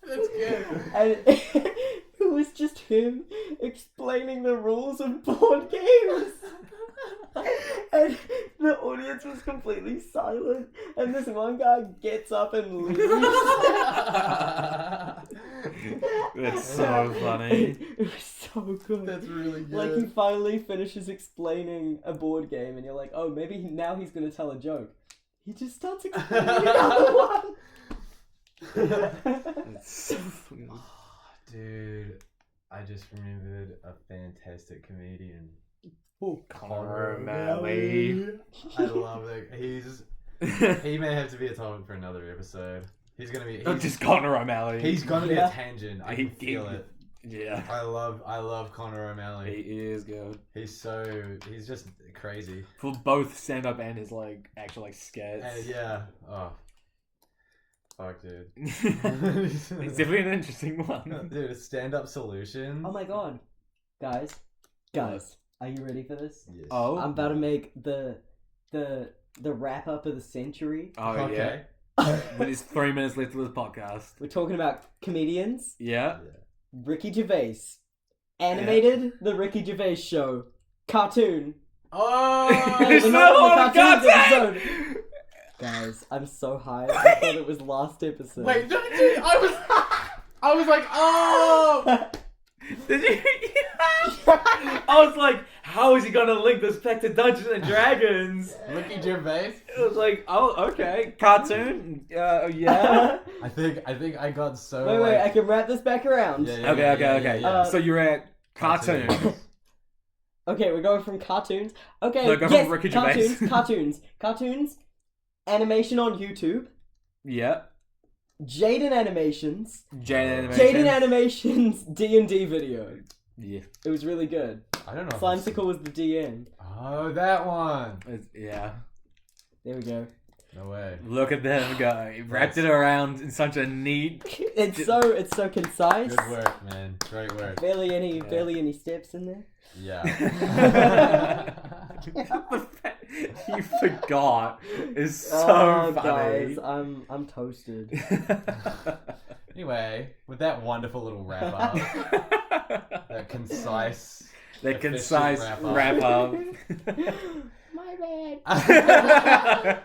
That's good.
And it was just him explaining the rules of board games. And the audience was completely silent. And this one guy gets up and leaves.
That's so funny.
It was so good.
That's really good.
Like, he finally finishes explaining a board game, and you're like, oh, maybe now he's going to tell a joke. He just starts explaining another one.
It's so funny.
Dude, I just remembered a fantastic comedian.
Conor O'Malley.
I love it. He may have to be a topic for another episode. He's gonna be.
Not just Conor O'Malley.
He's gonna be
Yeah.
a tangent. I can feel it.
Yeah.
I love Conor O'Malley.
He is good.
He's just crazy.
For both stand up and his like actual like skits.
Yeah. Oh. Fuck, dude.
It's definitely an interesting one.
Dude, a stand-up solution.
Oh my god. Guys, are you ready for this?
Yes.
Oh.
I'm about to make the wrap up of the century.
Oh
Okay.
yeah. But it's 3 minutes left of the podcast.
We're talking about comedians.
Yeah.
Ricky Gervais. Animated, The Ricky Gervais Show. Cartoon.
Oh.
Hey,
It's
we're
not
not
on
on the cartoons
cartoon!
episode. Guys, I'm so high. I thought it was last episode.
Wait, dude, I was like, oh.
Did you? I was like, how is he gonna link this back to Dungeons and Dragons?
Ricky Gervais.
It was like, oh, okay, cartoon. Yeah.
I think I got so.
Wait,
like,
I can wrap this back around.
Yeah,
Okay.
yeah.
So you're at cartoon.
Okay, we're going from cartoons. Okay,
No, go
yes,
from Ricky Gervais.
cartoons. Animation on YouTube.
Yeah.
Jaden Animations.
Jaden
Animations D&D video.
Yeah.
It was really good.
I don't know. if
Slimesicle was the DM.
Oh, that one.
Yeah.
There we go.
No way.
Look at them go. He wrapped it around in such a neat.
It's so concise.
Good work, man. Great work.
Barely any steps in there.
Yeah.
The fact you forgot is so
Oh,
funny.
guys, I'm toasted.
Anyway, with that wonderful little wrap up, that concise,
That
efficient
concise
wrap up.
My bad.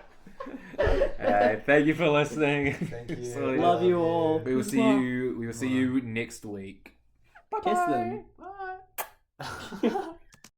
Thank you for listening.
Thank you.
So,
Love you all.
We will see you. We will see you next week.
Kiss them.
Bye.